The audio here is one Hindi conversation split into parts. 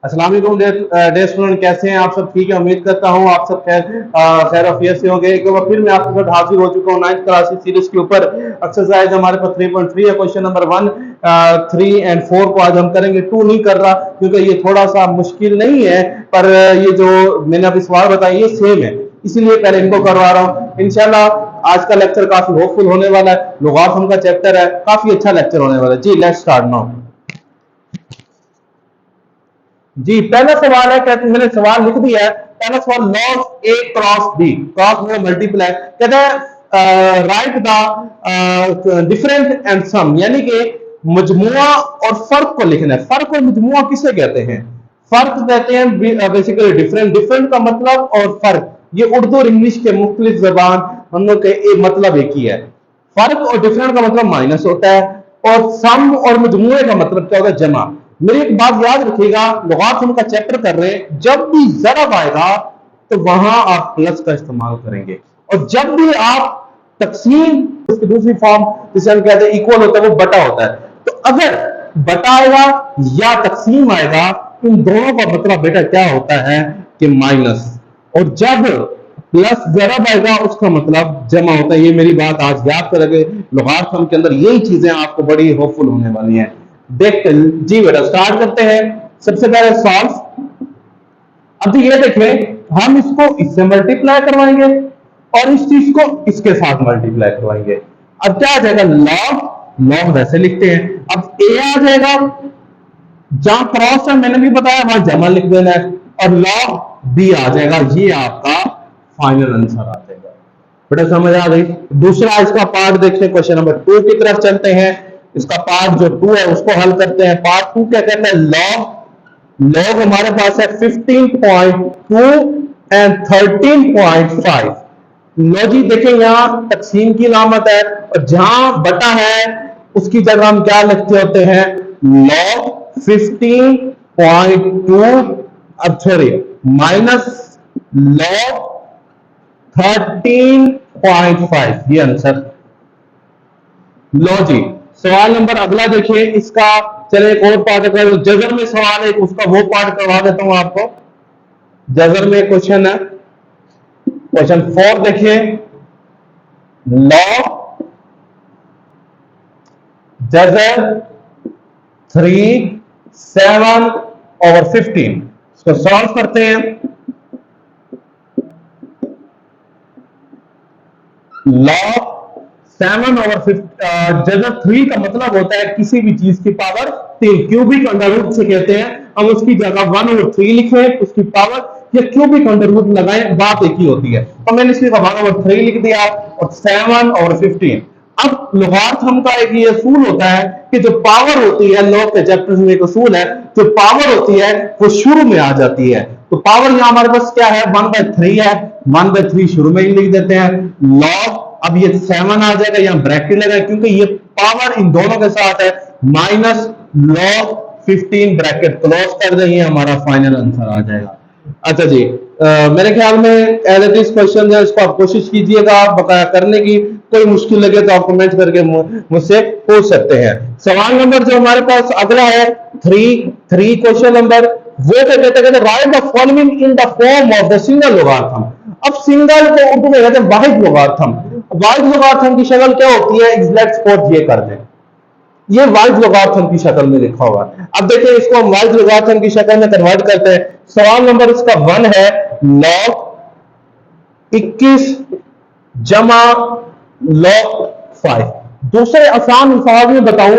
अस्सलाम वालेकुम डे स्टूडेंट, कैसे हैं आप सब? ठीक है, उम्मीद करता हूँ आप सब खैर ऑफियत से होंगे। एक बार फिर मैं आपके साथ हाजिर हो चुका हूँ 9th क्लास सीरीज के ऊपर। एक्सरसाइज हमारे पास 3.3 है। क्वेश्चन नंबर 1, 3 एंड 4 को आज हम करेंगे। 2 नहीं कर रहा क्योंकि ये थोड़ा सा मुश्किल नहीं है, पर ये जो मैंने अभी सवाल बताए ये सेम है, इसीलिए पहले इनको करवा रहा हूँ। इंशाल्लाह आज का लेक्चर काफी होपफुल होने वाला है। लुगात का चैप्टर है, काफी अच्छा लेक्चर होने वाला है जी। Let's start now. जी, पहला सवाल है, कहते मैंने सवाल लिख दिया है। पहला सवाल, log A cross B, cross में मल्टीप्लाई, कहते हैं write the different and sum, यानी कि मजमुआ और फर्क को लिखना है। फर्क और मजमुआ किसे कहते हैं? फर्क कहते हैं बेसिकली डिफरेंट, डिफरेंट का मतलब और फर्क, ये उर्दू और इंग्लिश के मुख्तलिफ जबान हम लोग के मतलब एक ही है। फर्क और डिफरेंट का मतलब माइनस होता है, और सम और मजमूए का मतलब क्या होता है? जमा। मेरी एक बात याद रखिएगा, लुगात हम का चैप्टर कर रहे हैं, जब भी ज़रब आएगा तो वहां आप प्लस का इस्तेमाल करेंगे, और जब भी आप तकसीम, उसकी दूसरी फॉर्म जिसे हम कहते हैं इक्वल होता है, वो बटा होता है। तो अगर बटा आएगा या तकसीम आएगा, इन दोनों का मतलब बेटा क्या होता है कि माइनस, और जब प्लस जरब आएगा उसका मतलब जमा होता है। ये मेरी बात आज याद करेंगे, लुगात के अंदर यही चीजें आपको बड़ी होपफुल होने वाली हैं। देखते जी बेटा, स्टार्ट करते हैं। सबसे पहले सॉल्व। अब ये देखें, हम इसको इससे मल्टीप्लाई करवाएंगे और इस चीज को इसके साथ मल्टीप्लाई करवाएंगे। अब क्या आ जाएगा? लॉग, लॉग वैसे लिखते हैं। अब ए आ जाएगा, जहां क्रॉस है मैंने भी बताया वहां जमा लिख देना है, और लॉग बी आ जाएगा। ये आपका फाइनल आंसर आ जाएगा। बेटा समझ आ गई? दूसरा इसका पार्ट देखते हैं, क्वेश्चन नंबर 2 की तरफ चलते हैं। इसका पार्ट जो 2 है उसको हल करते हैं। पार्ट 2 क्या कहता है? लॉग, लॉग हमारे पास है 15.2 एंड 13.5। लो जी देखें, यहां तकसीम की अलामत है, और जहां बटा है उसकी जगह हम क्या लिखते होते हैं? लॉग 15.2, अब सॉरी माइनस लॉग 13.5, ये आंसर। लो जी, सवाल नंबर अगला देखिए इसका। चले एक और पार्ट कर, जजर में सवाल है उसका, वो पार्ट करवा देता हूं आपको। जजर में क्वेश्चन है, क्वेश्चन 4 देखिए। लॉग जजर 3, 7 और 15, इसको सॉल्व करते हैं। लॉग 7 और जजर 3 का मतलब होता है किसी भी चीज की पावर 3, क्यूबिक अंडर रूट से कहते हैं। हम उसकी जगह 1 और 3 लिखें, उसकी पावर या क्यूबिक अंडर रूट लगाएं, बात एक ही होती है। तो मैंने इसकी जगह 1 और 3 लिख दिया, और 7 और 15। अब लॉगरिथम का एक ये असूल होता है कि जो पावर होती है, लॉग के चैप्टर में एक असूल है, जो पावर होती है वो शुरू में आ जाती है। तो पावर यहां हमारे पास क्या है? 1/3 है, 1/3 शुरू में ही लिख देते हैं। लॉग, अब ये 7 आ जाएगा, यहां ब्रैकेट लगा क्योंकि ये पावर इन दोनों के साथ है, माइनस लॉग 15 ब्रैकेट क्लोज कर देंगे, हमारा फाइनल आंसर आ जाएगा। अच्छा जी, मेरे ख्याल में एज इट इज क्वेश्चन है, इसको आप कोशिश कीजिएगा बकाया करने की। कोई मुश्किल लगे तो आप कमेंट करके मुझसे पूछ सकते हैं। सवाल नंबर जो हमारे पास अगला है 3 क्वेश्चन नंबर, वो क्या कहते हैं? Write the following in the form of the single logarithm. अब सिंगल को उर्दू में कहते हैं वाहिद लोगारिथम। वाहिद लोगारिथम की शक्ल क्या होती है? लेट्स सपोज ये कर दें, ये वाइज लोगारिथम की शक्ल में लिखा हुआ है। अब देखिए इसको हम वाइज लोगारिथम की शक्ल में कन्वर्ट करते हैं। सवाल नंबर इसका 1 है, लॉग 21 जमा लॉग 5। दूसरे आसान अल्फाज में बताऊं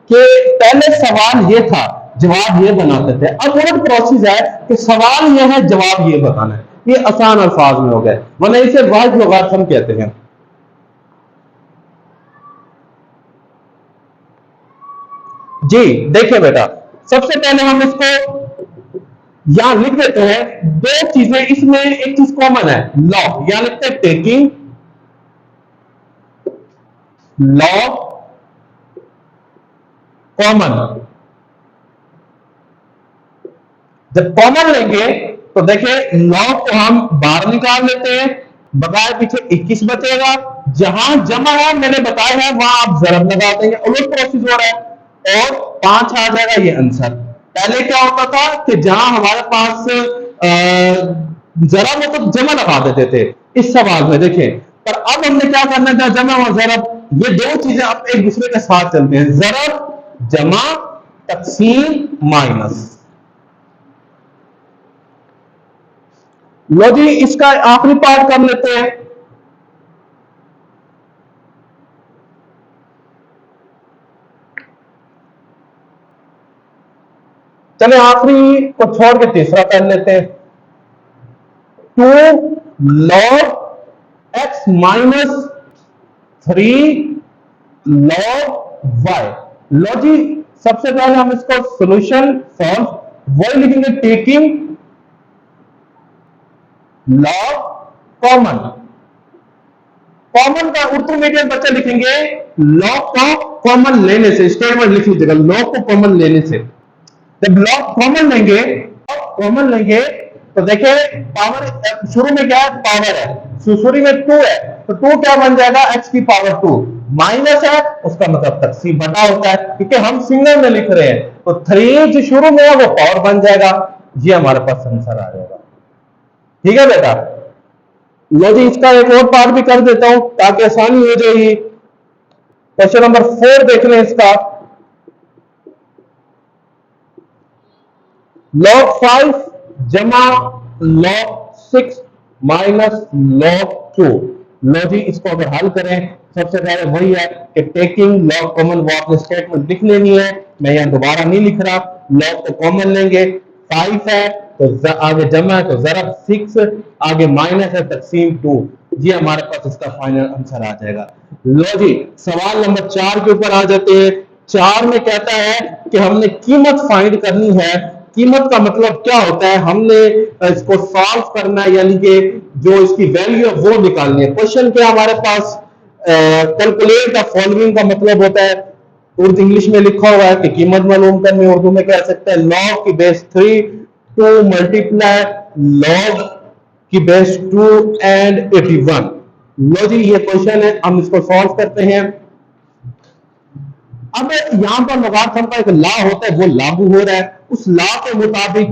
कि पहले सवाल ये था, जवाब ये बनाते थे। अब उलट प्रोसेस है कि सवाल ये है, जवाब ये बताना है। ये आसान अल्फाज में हो गए, वरना इसे वाइज लोगारिथम कहते हैं। जी देखिए बेटा, सबसे पहले हम इसको यहां लिख देते हैं। दो चीजें इसमें, एक चीज कॉमन है, लॉग, यहां लिखते हैं टेकिंग लॉग कॉमन। जब कॉमन लेंगे तो देखिए लॉग को हम बाहर निकाल लेते हैं, बकाया पीछे 21 बचेगा। जहां जमा है मैंने बताया है, वहां आप जरब लगा देंगे, उलट प्रोसेस हो रहा है, और 5 आ जाएगा, ये आंसर। पहले क्या होता था कि जहां हमारे पास जरा मतलब जमा लगा देते थे इस सवाल में, देखें। पर अब हमने क्या करना था, जमा और जरब, ये दो चीजें अब एक दूसरे के साथ चलते हैं, जरब जमा तकसीम माइनस। लो जी, इसका आखिरी पार्ट कर लेते हैं। चले आखिरी को छोड़ के तीसरा कर लेते हैं। 2 log x - 3 log y। लो जी, सबसे पहले हम इसको सॉल्यूशन सॉल्व वही लिखेंगे, टेकिंग लॉग कॉमन। कॉमन का उर्दू मीडियम बच्चे लिखेंगे लॉग को कॉमन लेने से, स्टेटमेंट लिख लीजिएगा लॉग को कॉमन लेने से। जब लॉग कॉमन लेंगे, कॉमन लेंगे तो देखिए पावर शुरू में क्या है, पावर है, शुरू में 2 है, तो 2 क्या बन जाएगा, x की पावर 2, माइनस है उसका मतलब तकसीम बटा होता है, क्योंकि हम सिंगल में लिख रहे हैं, तो 3 जो शुरू में है वो पावर बन जाएगा। ये हमारे पास आंसर आ जाएगा। ठीक है बेटा। लो जी, इसका एक और पार्ट भी कर देता हूं ताकि आसानी हो जाएगी। क्वेश्चन नंबर 4 देख लें इसका। log 5 जमा log 6 माइनस log 2। लो जी, इसको अगर हल करें, सबसे पहले वही है कि टेकिंग लॉग कॉमन, वो आपने स्टेटमेंट लिख लेनी है, मैं यहां दोबारा नहीं लिख रहा। लॉग को कॉमन लेंगे, 5 है तो आगे जमा है तो जरब 6, आगे माइनस है तकसीम 2। ये हमारे पास इसका फाइनल आंसर आ जाएगा। लो जी, सवाल नंबर 4 के ऊपर आ जाते हैं। 4 में कहता है कि हमने कीमत फाइंड करनी है। कीमत का मतलब क्या होता है, हमने इसको सॉल्व करना है, यानी कि जो इसकी वैल्यू है वो निकालनी है। क्वेश्चन क्या हमारे पास, कैलकुलेट द फॉलोइंग का मतलब होता है, उर्दू इंग्लिश में लिखा हुआ है कि कीमत मालूम करनी, उर्दू में कह सकते हैं लॉग की बेस 3 टू मल्टीप्लाई लॉग की बेस 2 एंड 81। लो जी, ये क्वेश्चन है, हम इसको सॉल्व करते हैं। अब यहां पर लोगारिथम का एक लॉ होता है, वो लागू हो रहा है, उस लॉ के मुताबिक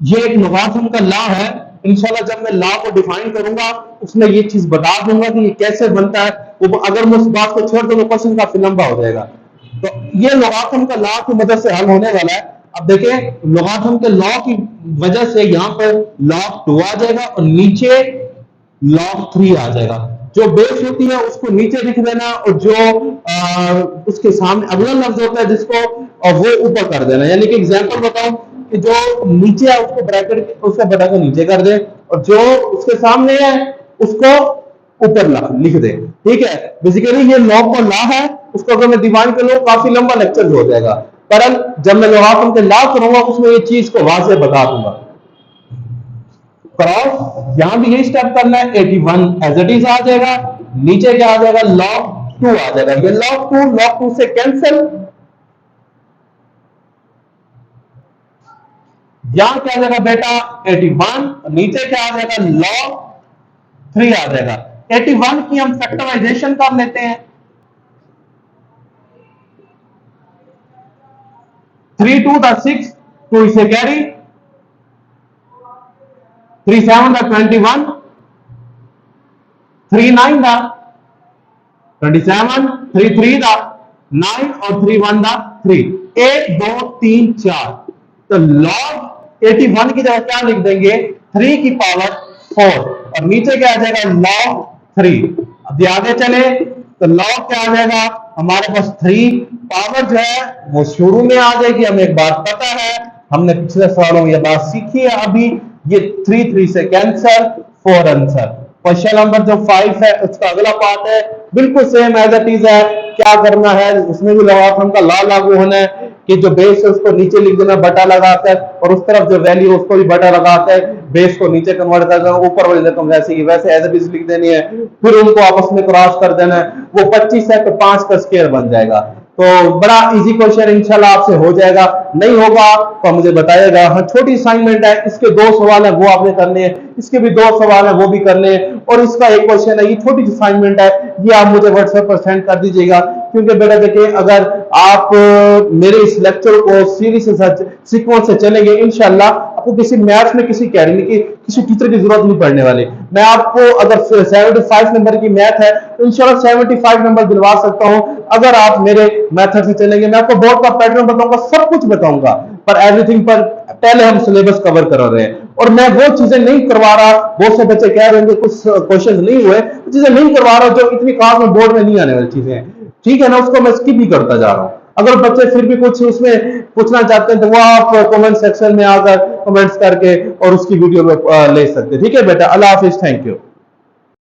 ये एक लोगारिथम का लॉ है। इंशाल्लाह जब मैं लॉ को डिफाइन करूंगा उसमें ये चीज बता दूंगा कि ये कैसे बनता है। वो अगर मैं उस बात को छोड़ दूंगा क्वेश्चन काफी लंबा हो जाएगा। तो ये लोगारिथम का लॉ की मदद से हल होने वाला है। अब देखें, लोगारिथम के लॉ की वजह से यहां पर log 2 आ जाएगा और नीचे log 3 आ जाएगा। जो बेस होती है उसको नीचे लिख देना और जो उसके सामने अगला लफ्ज होता है जिसको वो ऊपर कर देना। यानी कि एग्जांपल बताऊं कि जो नीचे है उसको ब्रैकेट उसका बटा को नीचे कर दे और जो उसके सामने है उसको ऊपर लिख दे। ठीक है, बेसिकली ये लॉग का लॉ है, उसको अगर मैं डिफाइन कर लूं काफी लंबा लेक्चर हो जाएगा, पर जब मैं लोगारिथम के लॉ करूंगा उसमें ये चीज को वाज़ेह बता दूंगा। क्रॉस यहां भी यही स्टेप करना है, 81 एज इट इज आ जाएगा, नीचे क्या आ जाएगा log 2 आ जाएगा। ये log 2 से कैंसिल, यहां क्या आ जाएगा बेटा 81, नीचे क्या आ जाएगा log 3 आ जाएगा। 81 की हम फैक्टराइजेशन कर लेते हैं। 3 2 द 6, 2 इसे कैरी, 3 7 द 21, 3 9 द 27, 3 3 द 9 और 3 1 द 3, 1 2 3 4। तो log 81 की जगह क्या लिख देंगे, 3 की पावर 4 और नीचे क्या आ जाएगा log 3। अब आगे चले तो log क्या आ जाएगा हमारे पास 3, पावर जो है वो शुरू में आ जाएगी, हमें एक बात पता है, हमने पिछले सवालों में ये बात सीखी है। अभी ये 3 3 से कैंसिल, 4 आंसर। क्वेश्चन नंबर जो 5 है उसका अगला पार्ट है, बिल्कुल सेम एज इट इज है। क्या करना है, उसमें भी लोगारिथम का लॉ लागू होना है कि जो बेस है उसको नीचे लिख देना बटा लगाकर और उस तरफ जो वैल्यू है उसको भी बटा लगाकर बेस को नीचे कन्वर्ट कर देना, ऊपर वाली रकम वैसे ही वैसे एज इट इज लिख देनी है, फिर उनको आपस में क्रॉस कर देना है। वो 25 है तो 5 का स्क्वायर बन जाएगा। तो बड़ा इजी क्वेश्चन इंशाल्लाह आपसे हो जाएगा, नहीं होगा तो मुझे बताइएगा। हाँ, छोटी असाइनमेंट है, इसके 2 सवाल है वो आपने करने हैं, इसके भी 2 सवाल है वो भी करने हैं और इसका एक क्वेश्चन है, ये छोटी असाइनमेंट है, ये आप मुझे व्हाट्सएप पर सेंड कर दीजिएगा क्योंकि बेटा देखिए अगर आप मेरे इस लेक्चर को सीरीज से सीक्वेंस से चलेंगे इंशाल्लाह आपको किसी मैथ्स में किसी कैटेगरी की किसी टीचर की जरूरत नहीं पड़ने वाली। मैं आपको अगर 75 नंबर की मैथ है तो इंशाल्लाह 75 नंबर दिलवा सकता हूं अगर आप मेरे मेथड से चलेंगे। मैं आपको बोर्ड का पैटर्न बताऊंगा, सब कुछ बताऊंगा, पर एवरीथिंग पर पहले हम सिलेबस कवर करा रहे हैं और मैं वो चीजें नहीं करवा रहा। बहुत से बच्चे कह रहे हैं कुछ क्वेश्चन नहीं हुए, चीजें नहीं करवा रहा जो इतनी खास में बोर्ड में नहीं आने वाली चीजें हैं, ठीक है ना, उसको मैं स्किप ही करता जा रहा हूं। अगर बच्चे फिर भी कुछ उसमें पूछना चाहते हैं तो वो आप कमेंट सेक्शन में आकर कमेंट्स करके और उसकी वीडियो में ले सकते हैं। ठीक है बेटा, अल्लाह हाफिज, थैंक यू।